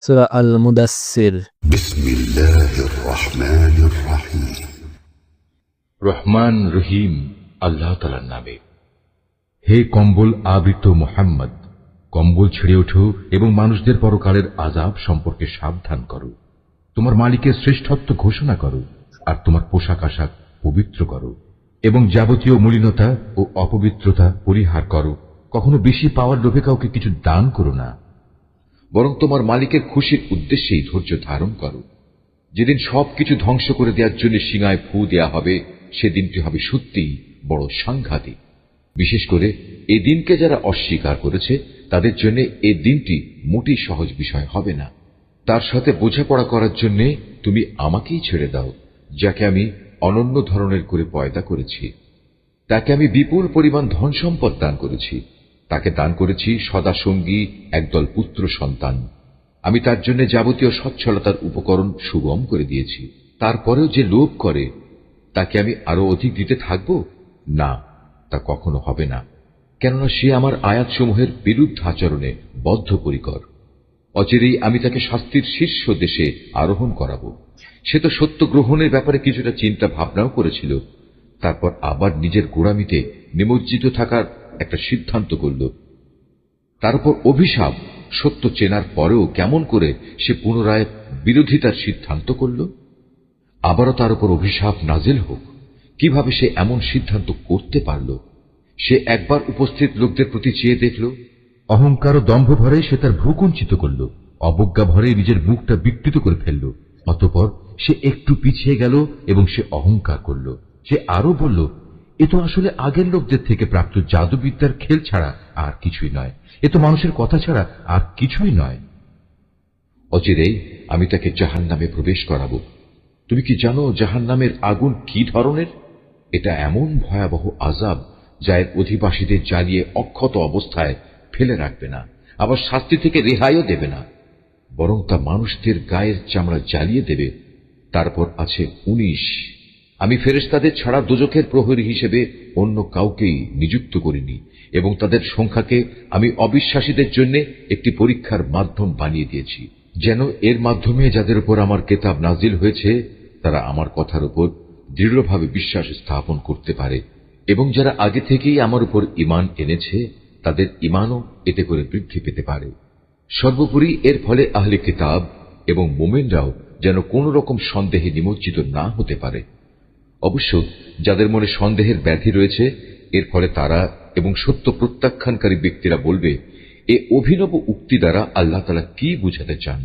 সূরা আল মুদাসসির। বিসমিল্লাহির রহমানির রহিম। রহমান রহিম আল্লাহ তাআলার নামে। হে কম্বল আবৃত মুহাম্মদ, কম্বল ছেড়ে ওঠো এবং মানুষদের পরকালের আযাব সম্পর্কে সাবধান করো। তোমার মালিকের শ্রেষ্ঠত্ব ঘোষণা করো আর তোমার পোশাক আশাক পবিত্র করো এবং যাবতীয় মলিনতা ও অপবিত্রতা পরিহার করো। কখনো বেশি পাওয়ার লোভে কাউকে কিছু দান করো না, বরং তোমার মালিকের খুশির উদ্দেশ্যেই ধৈর্য ধারণ করো। যেদিন সবকিছু ধ্বংস করে দেওয়ার জন্য সিঙায় ফু দেয়া হবে, সেদিনটি হবে সত্যিই বড় সাংঘাতিক। বিশেষ করে এই দিনকে যারা অস্বীকার করেছে তাদের জন্য এই দিনটি মোটেই সহজ বিষয় হবে না। তার সাথে বোঝাপড়া করার জন্য তুমি আমাকেই ছেড়ে দাও, যাকে আমি অনন্য ধরনের করে পয়দা করেছি। তাকে আমি বিপুল পরিমাণ ধন সম্পদ দান করেছি। তাকে দান করেছি সদা সঙ্গী একদল পুত্র সন্তান। আমি তার জন্য যাবতীয় সচ্ছলতার উপকরণ সুগম করে দিয়েছি। তারপরেও যে লোভ করে, তাকে আমি আরো অধিক দিতে থাকব না, তা কখনো হবে না, কেননা সে আমার আয়াতসমূহের বিরুদ্ধ আচরণে বদ্ধপরিকর। অচিরেই আমি তাকে শাস্তির শীর্ষ দেশে আরোহণ করাবো। সে তো সত্য গ্রহণের ব্যাপারে কিছুটা চিন্তা ভাবনাও করেছিল, তারপর আবার নিজের গোঁড়ামিতে নিমজ্জিত থাকার একটা সিদ্ধান্ত করল। তার উপর অভিশাপ, সত্য চেনার পরেও কেমন করে সে পুনরায় বিরোধিতার সিদ্ধান্ত করল। আবারও তার উপর অভিশাপ নাজিল হোক। কিভাবে সে এমন সিদ্ধান্ত করতে পারল? সে একবার উপস্থিত লোকদের প্রতি চেয়ে দেখল, অহংকার ও দম্ভ ভরে সে তার ভ্রু কুঞ্চিত করল, অবজ্ঞা ভরে নিজের মুখটা বিকৃত করে ফেলল। অতঃপর সে একটু পিছিয়ে গেল এবং সে অহংকার করল। সে আরো বলল, এ তো আসলে আগের লোকদের থেকে প্রাপ্ত জাদুবিদ্যার খেল ছাড়া আর কিছুই নয়, এ তো মানুষের কথা ছাড়া আর কিছুই নয়। অচিরেই আমি তাকে জাহান্নামে প্রবেশ করাবো। তুমি কি জানো জাহান্নামের আগুন কি ধরনের? এটা এমন ভয়াবহ আযাব যা এর অধিবাসীদের জ্বালিয়ে অক্ষত অবস্থায় ফেলে রাখবে না, আবার শাস্তি থেকে রেহাইও দেবে না, বরং তা মানুষদের গায়ের চামড়া জ্বালিয়ে দেবে। তারপর আছে 19। আমি ফেরেশতাদের ছাড়া দোজখের প্রহরী হিসেবে অন্য কাউকেই নিযুক্ত করিনি, এবং তাদের সংখ্যাকে আমি অবিশ্বাসীদের জন্য একটি পরীক্ষার মাধ্যম বানিয়ে দিয়েছি, যেন এর মাধ্যমে যাদের উপর আমার কেতাব নাজিল হয়েছে তারা আমার কথার উপর দৃঢ়ভাবে বিশ্বাস স্থাপন করতে পারে, এবং যারা আগে থেকেই আমার উপর ঈমান এনেছে তাদের ঈমানও এতে করে বৃদ্ধি পেতে পারে। সর্বোপরি এর ফলে আহলে কিতাব এবং মুমিনরাও যেন কোন রকম সন্দেহে নিমজ্জিত না হতে পারে। অবশ্য যাদের মনে সন্দেহের ব্যাধি রয়েছে, এর ফলে তারা এবং সত্য প্রত্যাখ্যানকারী ব্যক্তিরা বলবে, এ অভিনব উক্তি দ্বারা আল্লাহ তাআলা কি বুঝাতে চান।